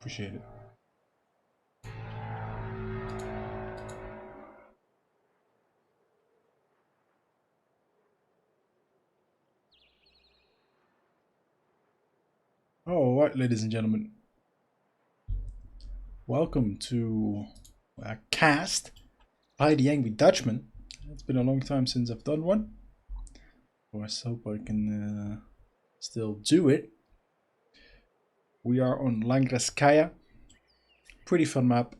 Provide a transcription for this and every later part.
Appreciate it. Alright, ladies and gentlemen. Welcome to a cast by the Angry Dutchman. It's been a long time since I've done one. So I hope I can still do it. We are on Langreskaya. Pretty fun map.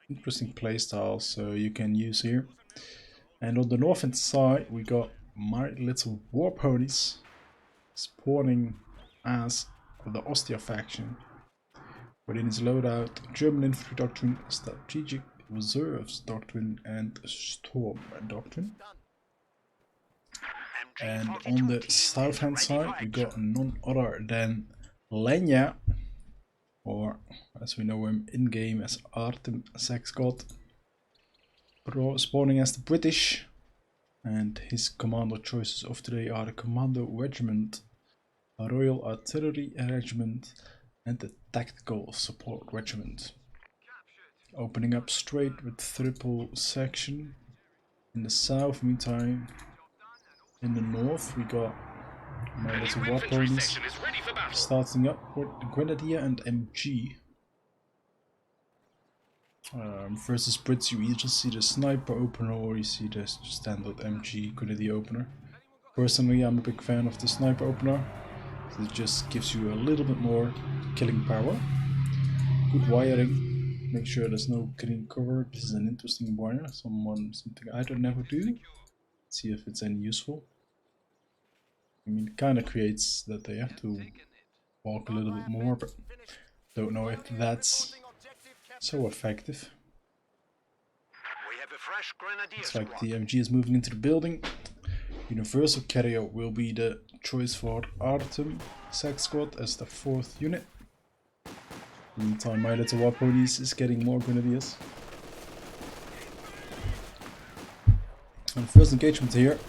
Interesting playstyle, so you can use here. And on the northern side we got my little war ponies spawning as the Ostia faction. Within his loadout, German Infantry Doctrine, Strategic Reserves Doctrine, and Storm Doctrine. And on the south hand side we got none other than Lenya, or as we know him in game as Artem Sgod, spawning as the British. And his commander choices of today are the Commando Regiment, a Royal Artillery Regiment, and the Tactical Support Regiment. Opening up straight with triple section in the south. Meantime, in the north we got my little war ponies starting up with the Grenadier and MG. Versus Brits, you either see the sniper opener or you see the standard MG Grenadier opener. Personally, I'm a big fan of the sniper opener. It just gives you a little bit more killing power. Good wiring. Make sure there's no green cover. This is an interesting wire. Something I don't never do. Let's see if it's any useful. I mean, it kind of creates that they have to walk a little bit more, but don't know if that's so effective. It's like the MG is moving into the building. Universal Carrier will be the choice for Artem Sgod as the 4th unit. Meantime, my little war ponies is getting more grenadiers. And first engagement here.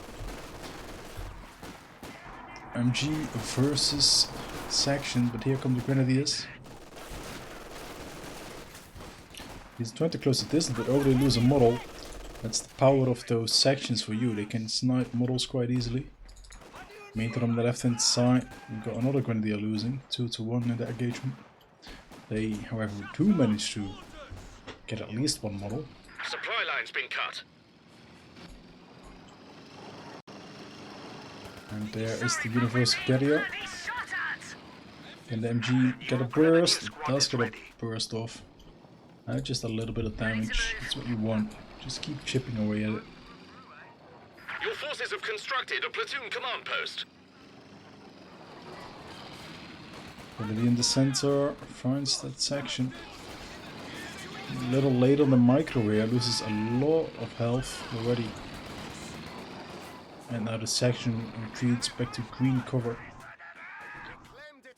MG versus section, but here come the grenadiers. He's trying to close the distance, but over they lose a model. That's the power of those sections for you. They can snipe models quite easily. Meantime, on the left hand side, we've got another grenadier losing, 2-1 in that engagement. They, however, do manage to get at least one model. Supply line's been cut. And there is the Universal Carrier. Can the MG get a burst? It does get a burst off. Just a little bit of damage. That's what you want. Just keep chipping away at it. Your forces have constructed a platoon command post. Grenadier in the center finds that section. A little late on the micro here, loses a lot of health already. And now the section retreats back to green cover.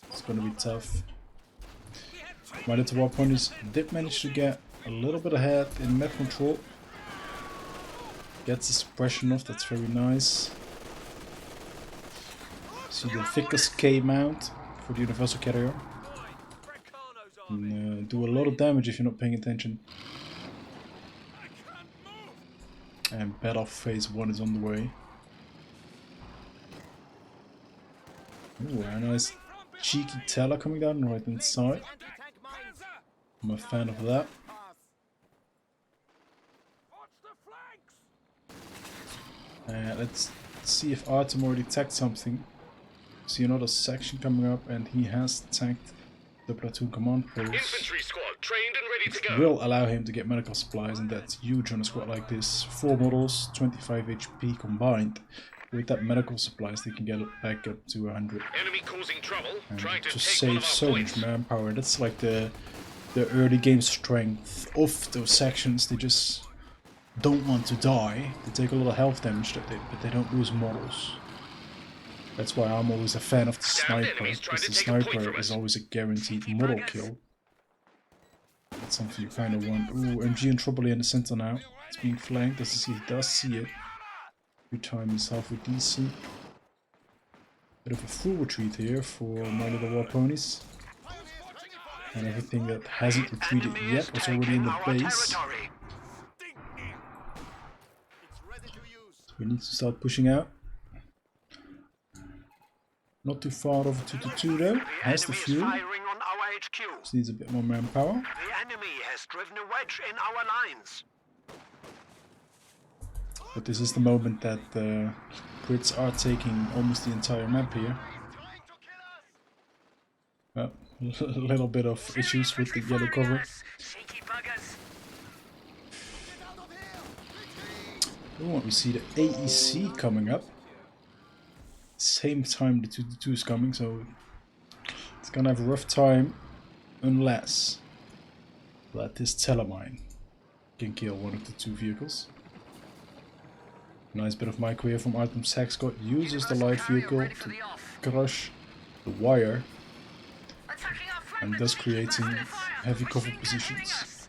It's gonna be tough. My little war ponies did manage to get a little bit ahead in map control. Gets the suppression off, that's very nice. See the Vickers K mount for the Universal Carrier. Can do a lot of damage if you're not paying attention. And battle phase 1 is on the way. Ooh, a nice cheeky teller coming down the right hand side. I'm a fan of that. Let's see if Artem already tagged something. See another section coming up, and he has tagged the platoon command post. Infantry squad trained and ready to go. Will allow him to get medical supplies, and that's huge on a squad like this. 4 models, 25 HP combined. With that medical supplies, they can get it back up to 100. Enemy causing trouble, trying to just take save one of our so points. much manpower. That's like the early game strength of those sections. They just don't want to die. They take a lot of health damage, but they don't lose models. That's why I'm always a fan of the sniper, because the sniper is always a guaranteed model kill. That's something you kind of want. Ooh, MG in trouble in the center now. It's being flanked. He does see it. Every time he's halfway decent. Bit of a full retreat here for my little war ponies. And everything that hasn't retreated yet was already in the base. We need to start pushing out. Not too far over 2-2 though. Has the fuel. Just needs a bit more manpower. The enemy has driven a wedge in our lines. But this is the moment that the Brits are taking almost the entire map here. Well, a little bit of issues with the yellow cover. Oh, we see the AEC coming up. Same time the 2-2 is coming, so it's gonna have a rough time unless that this telemine can kill one of the two vehicles. Nice bit of micro here from Artem Sgod. Uses the light vehicle to crush the wire and thus creating heavy cover positions.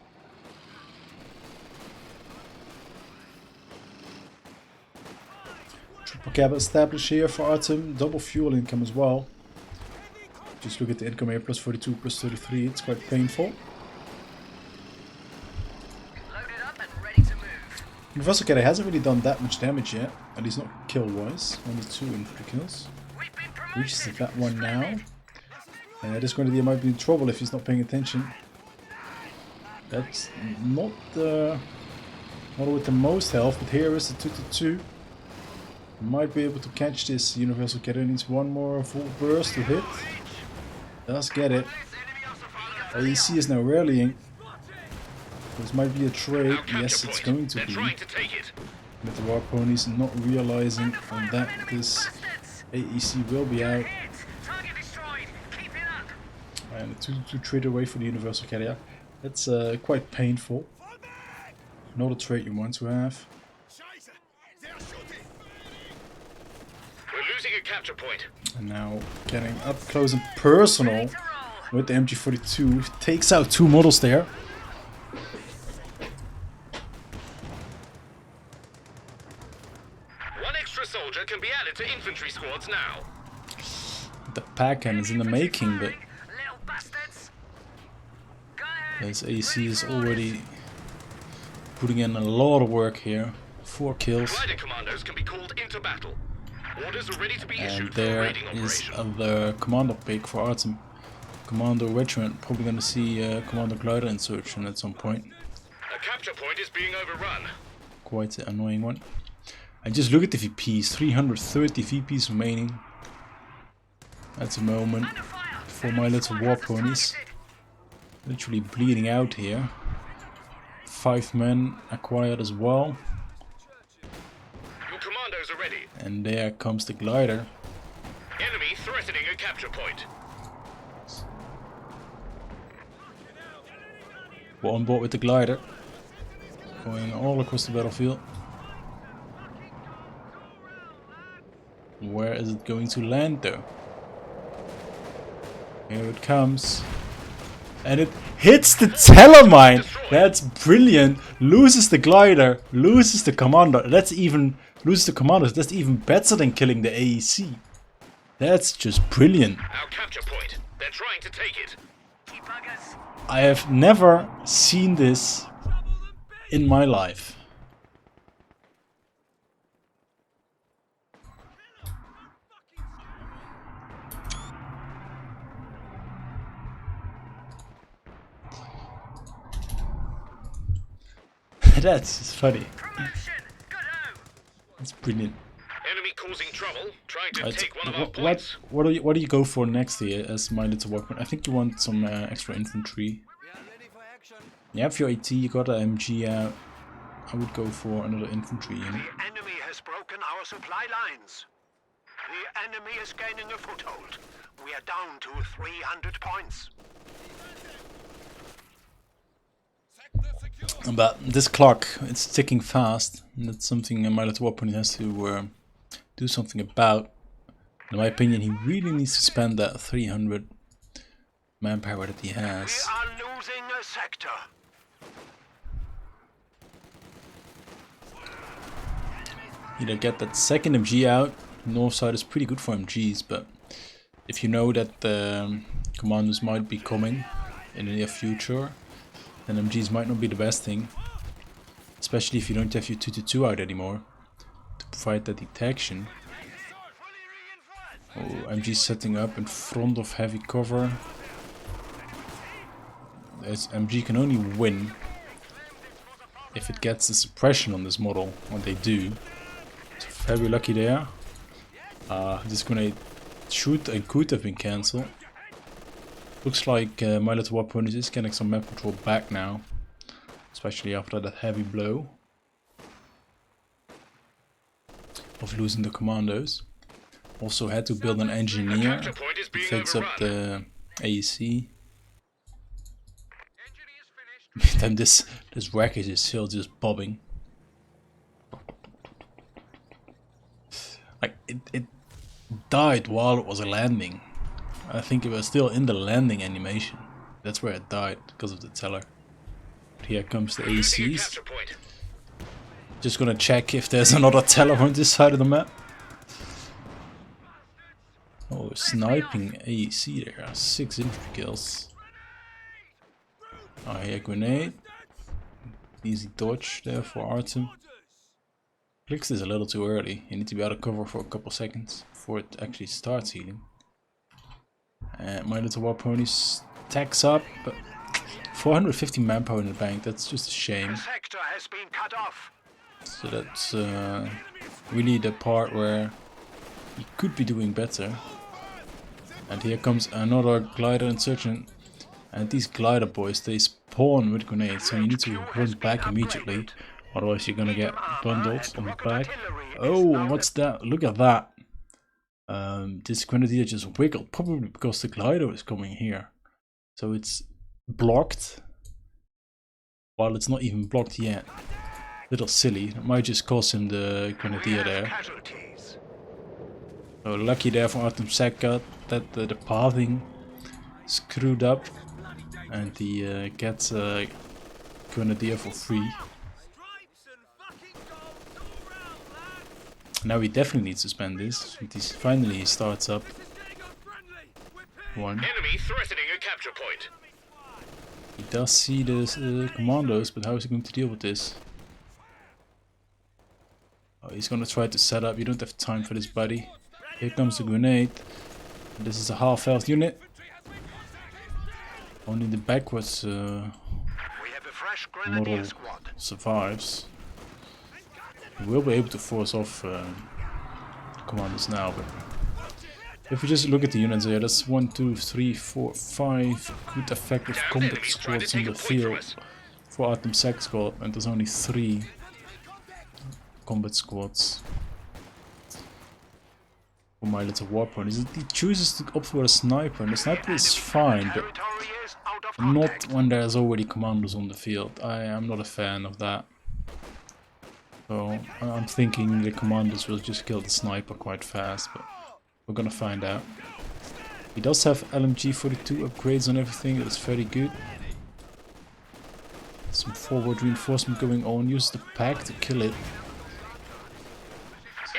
Triple cab established here for Artem. Double fuel income as well. Just look at the income here, plus 42, plus 33. It's quite painful. Universal Carrier hasn't really done that much damage yet, at least not kill-wise. Only 2 infantry kills. Reaches that one now. This Grenadier might be in trouble if he's not paying attention. That's not with the most health, but here is the 2-2. Might be able to catch this Universal Carrier. Needs one more full burst to hit. Does get it. AEC is now rallying. This might be a trade. Yes, it's going to be. With the war ponies not realizing that this AEC will be out. And a 2-2 trade away for the Universal Carrier. That's quite painful. Not a trade you want to have. We're losing a capture point. And now getting up close and personal with the MG42. Takes out 2 models there. Soldier can be added to infantry squads now. The pack-hand is in the making, but this AC is already putting in a lot of work here. 4 kills. Glider commandos can be called into battle. Orders are ready to be issued. And there is the commander pick for Artem. Commander Regiment, probably gonna see Commander Glider insertion at some point. A capture point is being overrun. Quite an annoying one. And just look at the VPs, 330 VPs remaining. That's a moment for my little war ponies. Literally bleeding out here. 5 men acquired as well. Your commandos are ready. And there comes the glider. Enemy threatening a capture point. We're on board with the glider. Going all across the battlefield. Where is it going to land though? Here it comes. And it hits the telemine! That's brilliant! Loses the glider, loses the commander. That's even loses the commanders. That's even better than killing the AEC. That's just brilliant. Our capture point. They're trying to take it. I have never seen this in my life. That's just funny. That's brilliant. Enemy causing trouble, trying to take one of our points. What do you go for next here as my little workman? I think you want some extra infantry. You have your AT, you got an MG out. I would go for another infantry unit. The enemy has broken our supply lines. The enemy is gaining a foothold. We are down to 300 points. But this clock, it's ticking fast, and that's something my little opponent has to do something about. In my opinion, he really needs to spend that 300 manpower that he has. We are losing a sector. Either get that second MG out. North side is pretty good for MGs, but if you know that the commandos might be coming, in the near future, then MGs might not be the best thing. Especially if you don't have your 222 out anymore to provide that detection. Oh, MG setting up in front of heavy cover. As MG can only win if it gets the suppression on this model, what they do. So very lucky there. This grenade should and could have been cancelled. Looks like my little war ponies is getting some map control back now. Especially after that heavy blow of losing the commandos. Also had to build an engineer to fix up the AEC. Then this wreckage is still just bobbing. Like it died while it was landing. I think it was still in the landing animation. That's where it died because of the teller. Here comes the AECs. Just gonna check if there's another teller on this side of the map. Oh, sniping AEC there. 6 infantry kills. Oh, here, grenade. Easy dodge there for Artem. Clicks this a little too early. You need to be out of cover for a couple seconds before it actually starts healing. And my little war pony stacks up, but 450 manpower in the bank, that's just a shame. So that's really the part where he could be doing better. And here comes another glider insurgent. And these glider boys, they spawn with grenades, so you need to run back immediately. Otherwise you're gonna get bundled on the back. Oh, what's that? Look at that. This grenadier just wiggled, probably because the glider is coming here. So it's blocked. While it's not even blocked yet. Little silly. It might just cost him the grenadier there. So lucky there for Artem Sgod that the pathing screwed up. And he gets a grenadier for free. Now he definitely needs to spend this. Finally he starts up. One. Enemy threatening a capture point. He does see the commandos, but how is he going to deal with this? Oh, he's going to try to set up. You don't have time for this, buddy. Here comes the grenade. This is a half health unit. Only the backwards model survives. We will be able to force off commandos now, but if we just look at the units here, that's 1, 2, 3, 4, 5 good effective combat squads on the field for Artem Sgod, and there's only 3 combat squads for my little war ponies. He chooses to opt for a sniper, and the sniper is fine, but not when there's already commandos on the field. I am not a fan of that. So I'm thinking the commandos will just kill the sniper quite fast, but we're gonna find out. He does have LMG 42 upgrades on everything, that's very good. Some forward reinforcement going on, use the pack to kill it.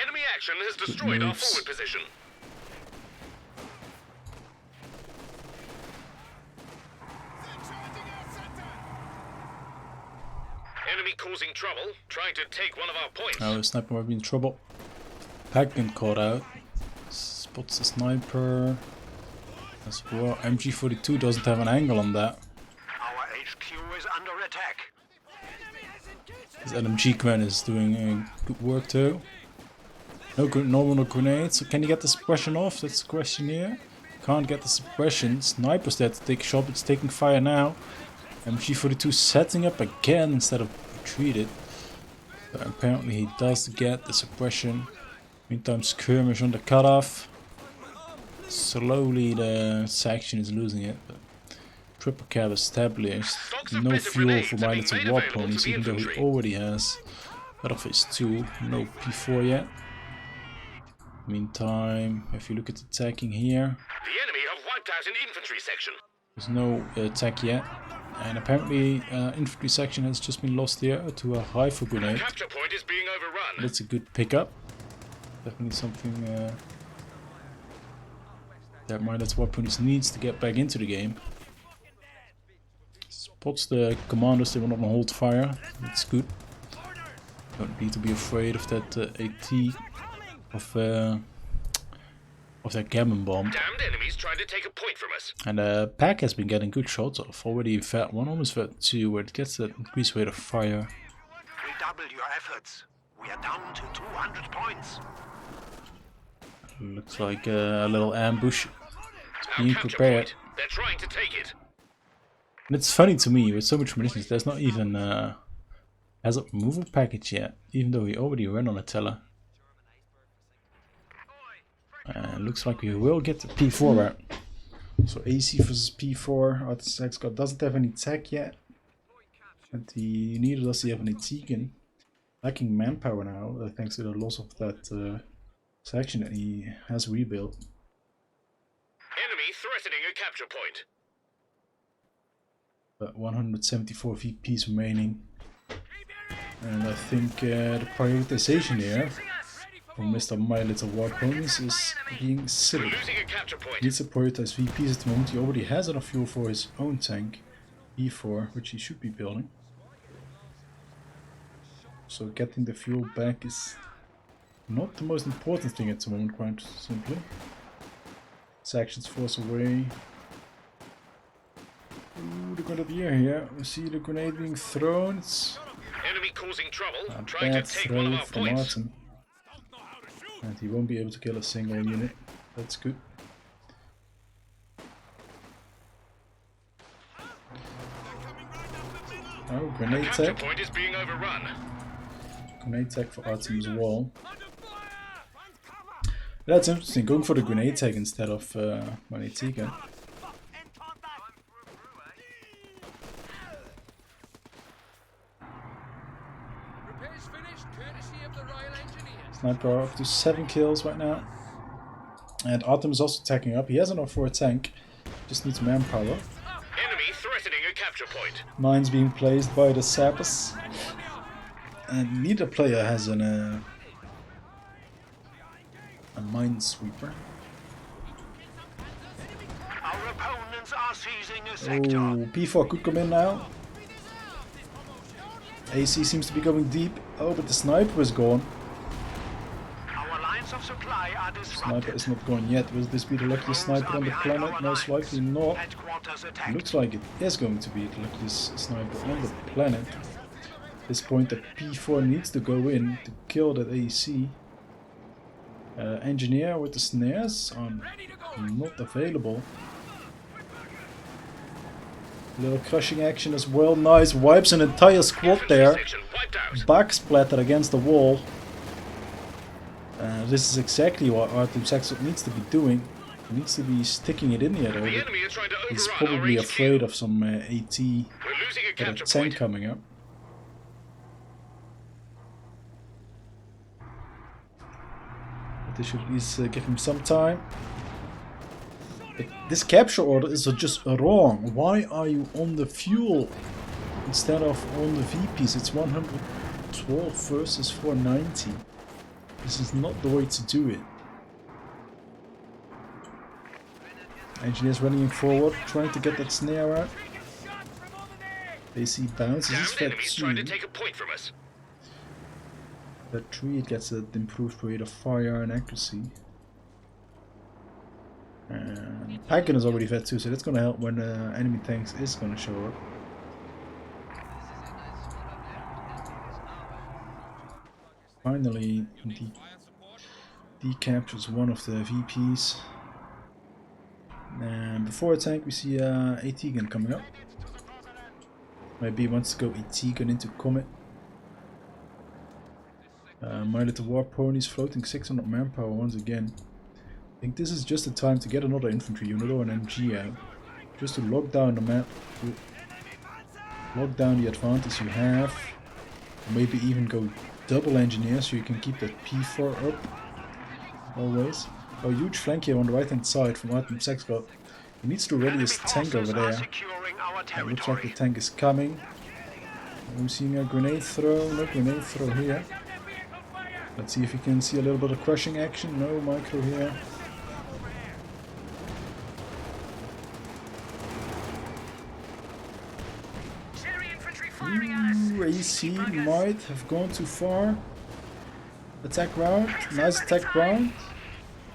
Enemy action has destroyed our forward position. Enemy causing trouble, trying to take one of our points. Now the sniper might be in trouble. Pack getting caught out. Spots the sniper as well. MG42 doesn't have an angle on that. Our HQ is under attack. This LMG command is doing good work too. No normal grenades. So can you get the suppression off? That's the question here. Can't get the suppression. Sniper's there to take a shot. It's taking fire now. MG42 setting up again instead of retreated. But apparently he does get the suppression. Meantime, skirmish on the cutoff. Slowly the section is losing it. But triple cab established. No fuel for my little war ponies, even though he already has out of his 2. No P4 yet. Meantime, if you look at the attacking here, The enemy have wiped out an infantry section. there's no attack yet. And apparently infantry section has just been lost here to a rifle grenade. Capture point is being overrun. That's a good pickup. Definitely something that my little war ponies needs to get back into the game. Spots the commanders, they will not hold fire. That's good. Don't need to be afraid of that AT of that cannon bomb. Damned enemies trying to take a point from us. And Pack has been getting good shots off. Already Vet 1, almost Vet 2, where it gets that increased rate of fire. Redouble your efforts. We are down to 200 points. Looks like a little ambush being prepared. They're trying to take it. And it's funny to me, with so much munitions, there's not even has a removal package yet, even though we already ran on a teller. Looks like we will get the P4 out. So AC versus P4. Artem Sgod doesn't have any tech yet. And neither does he have any Tegan. Lacking manpower now, thanks to the loss of that section that he has rebuilt. Enemy threatening a capture point. But 174 VPs remaining. And I think the prioritization here from Mr. My Little War Ponies is being silly. He needs to prioritize VPs at the moment. He already has enough fuel for his own tank, E4, which he should be building. So getting the fuel back is not the most important thing at the moment, quite simply. Sections force away. Ooh, the grenadier here. We see the grenade being thrown. It's enemy causing trouble. a Trying to bad take one of throw our from points. Artem. And he won't be able to kill a single unit. That's good. Oh, grenade tech. Point is being overrun. Grenade tech for Artem's wall. That's interesting, going for the grenade tech instead of my Tegan. Sniper up to 7 kills right now. And Artem is also attacking up. He has enough for a tank. Just needs manpower. Enemy threatening a capture point. Mines being placed by the sappers. And neither player has a minesweeper. Our opponents are seizing a sector. Oh, P4 could come in now. AC seems to be going deep. Oh, but the sniper is gone. Our lines of supply are disrupted. Sniper is not gone yet. Will this be the luckiest sniper on the planet? Most likely not. Looks like it is going to be the luckiest sniper on the planet. At this point, the P4 needs to go in to kill that AC. Engineer with the snares are not available. Little crushing action as well. Nice. Wipes an entire squad there. Back splattered against the wall. This is exactly what Artem Sgod needs to be doing. He needs to be sticking it in here though. He's probably afraid of some AT or a tank coming up. But they should at least give him some time. But this capture order is just wrong. Why are you on the fuel instead of on the VPs? It's 112 versus 490. This is not the way to do it. Engineers running forward, trying to get that snare out. They see bounces. It's Vet 2. Vet 3, it gets an improved rate of fire and accuracy. And Pagan is already Vet 2, so that's gonna help when enemy tanks is gonna show up. Finally, decaptures one of the VPs. And before a tank, we see AT gun coming up. Maybe he wants to go AT gun into Comet. My Little War Ponies floating 600 manpower once again. I think this is just the time to get another infantry unit or an MG out. Just to lock down the map. Lock down the advantage you have. Maybe even go double engineer so you can keep that P4 up. Always. A huge flank here on the right hand side from Artem Sgod. He needs to ready his tank over there. It looks like the tank is coming. I'm seeing a grenade throw. No grenade throw here. Let's see if we can see a little bit of crushing action. No micro here. Ooh, AC might have gone too far. Attack round, nice attack round.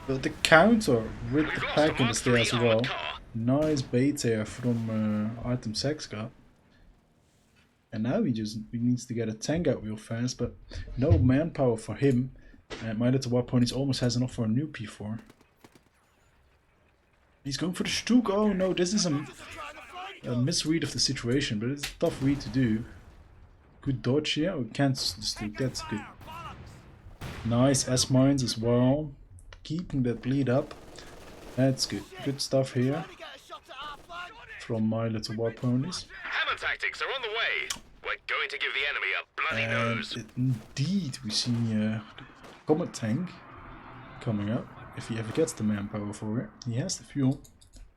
But the counter with the pack in the stay as well. Nice bait there from Artem Sgod. And now he needs to get a tank out real fast, but no manpower for him. And my little war ponies almost has enough for a new P4. He's going for the Stuk. Oh no, this is a misread of the situation, but it's a tough read to do. Good dodge here. Oh, cancels the Stuk. That's good. Nice S-mines as well. Keeping that bleed up. That's good. Good stuff here from my little war ponies. Hammer tactics are on the way. We're going to give the enemy a bloody nose. Indeed, we see the Comet tank coming up. If he ever gets the manpower for it, he has the fuel.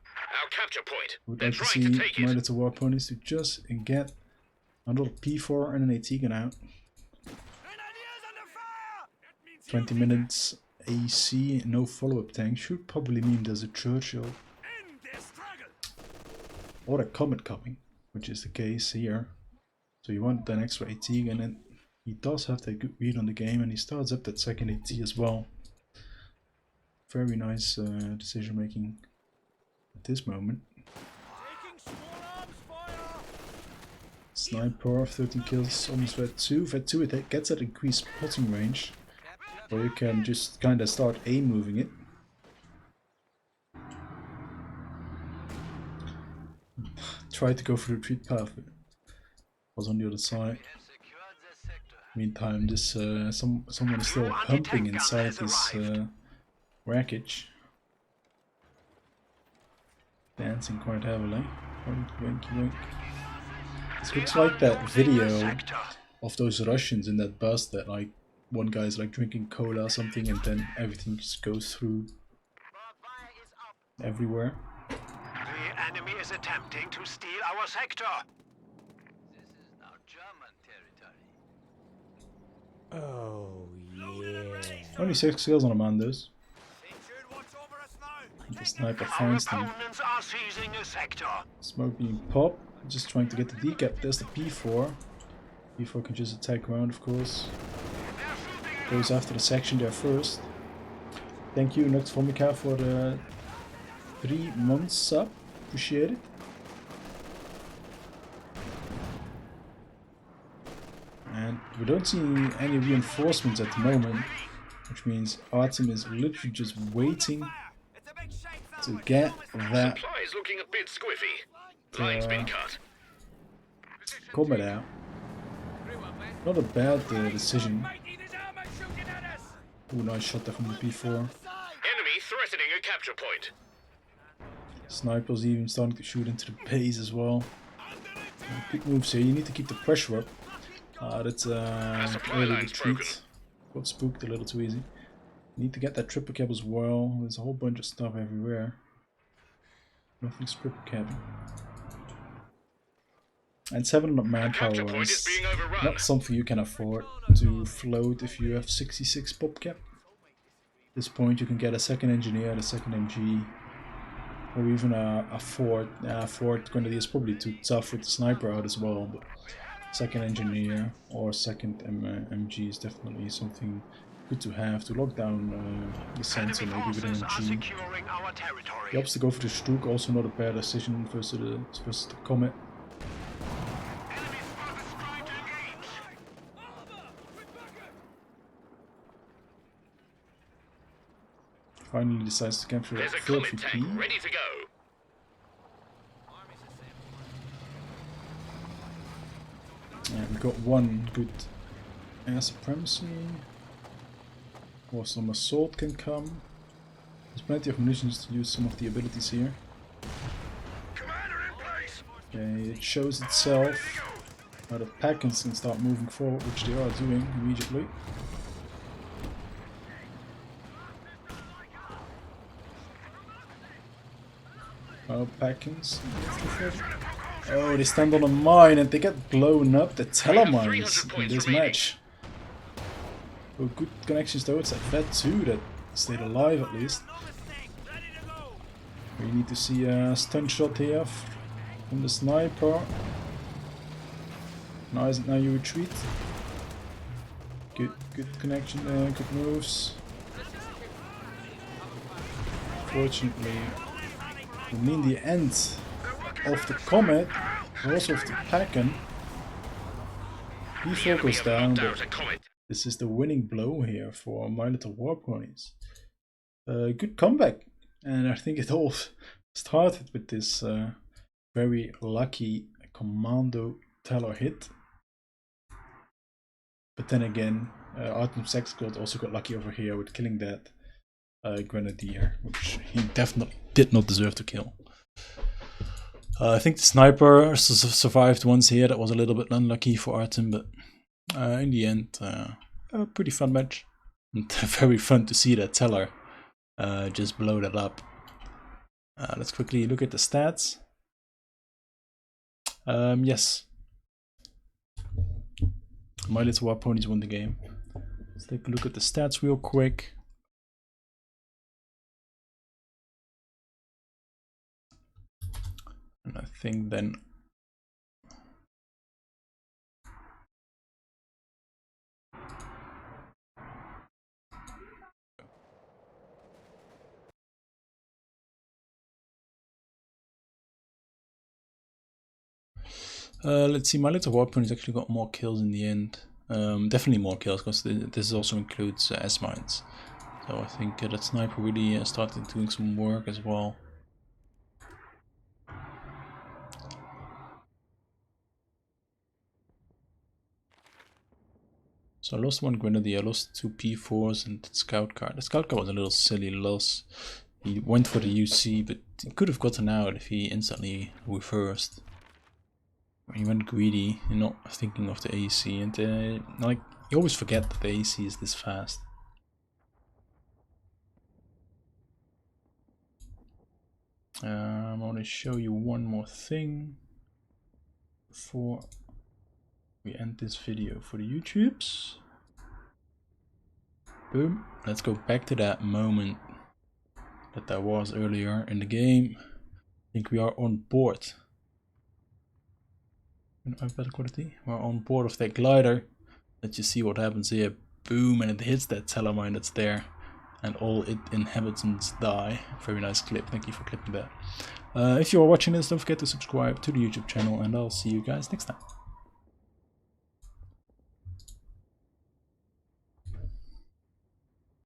Our capture point. Would They're like to trying see to take my it. little war ponies to just get a little P4 and an AT gun out. 20 minutes AC, no follow-up tank should probably mean there's a Churchill or a Comet coming, which is the case here. So you want an extra AT gun, and he does have that good read on the game, and he starts up that second AT as well. Very nice decision making at this moment. Sniper, 13 kills, almost Vet 2. Vet 2 it gets that increased spotting range, or you can just kind of start moving it. Try to go for the retreat path, but was on the other side. Meantime, this someone is still humping inside this wreckage, dancing quite heavily. Wink, wink, wink. This looks like that video of those Russians in that bus that like one guy's like drinking cola or something, and then everything just goes through everywhere. The enemy is attempting to steal our sector. This is now German territory. Oh, yeah. Only 6 kills on Amandos. The sniper finds them. Opponents are seizing a sector. Smoke being popped. Just trying to get the decap. There's the P4. P4 can just attack around, of course. Goes after the section there first. Thank you, Nux Vomica, for the 3 months sub. Appreciate it. And we don't see any reinforcements at the moment, which means Artem is literally just waiting to get that Supply is looking a bit squiffy. Line's been cut. Comet out. Not a bad decision. Ooh, nice shot there from the P4. Enemy threatening a capture point. Snipers even starting to shoot into the base as well. Good moves here. You need to keep the pressure up. That's early retreat. Got spooked a little too easy. You need to get that triple cab as well. There's a whole bunch of stuff everywhere. Nothing's triple cab. And 700 manpower is not something you can afford to float if you have 66 pop cap. At this point you can get a second engineer, a second MG, or even a Ford. Ford Grenadier is probably too tough with the sniper out as well, but second engineer or second MG is definitely something good to have to lock down the sensor, maybe with an MG. He opts to go for the Stuk, also not a bad decision versus the Comet. Finally decides to capture that third VP. Ready to go. And we got one good air supremacy. Or some assault can come. There's plenty of munitions to use some of the abilities here. Okay, it shows itself. Now the Packins can start moving forward, which they are doing immediately. Oh, Packins. Oh, they stand on a mine and they get blown up. The telemines in this match. Oh, good connections though. It's that Vet 2 that stayed alive at least. We need to see a stun shot here from the sniper. Nice, now you retreat. Good connection there, good moves. Fortunately, we mean the end of the Comet, also of the Packen. He focused down, but this is the winning blow here for My Little War Ponies. Good comeback, and I think it all started with this very lucky commando teller hit. But then again, Artem Sgod also got lucky over here with killing that grenadier, which he definitely did not deserve to kill. I think the sniper survived once here. That was a little bit unlucky for Artem, but in the end, a pretty fun match. And very fun to see that teller just blow that up. Let's quickly look at the stats. Yes. My Little War Ponies won the game. Let's take a look at the stats real quick. And I think then let's see, My Little War Ponies actually got more kills in the end. Definitely more kills, because this also includes S-mines. So I think that sniper really started doing some work as well. So I lost one grenadier, I lost 2 P4s and the scout car. The scout car was a little silly loss. He went for the UC, but he could have gotten out if he instantly reversed. He went greedy and not thinking of the AEC, and like, you always forget that the AEC is this fast. I want to show you one more thing before we end this video for the YouTubes. Boom. Let's go back to that moment that there was earlier in the game. I think we are on board. Better quality. We're on board of that glider. Let you see what happens here. Boom, and it hits that teller mine that's there, and all its inhabitants die. Very nice clip. Thank you for clipping that. If you are watching this, don't forget to subscribe to the YouTube channel, and I'll see you guys next time.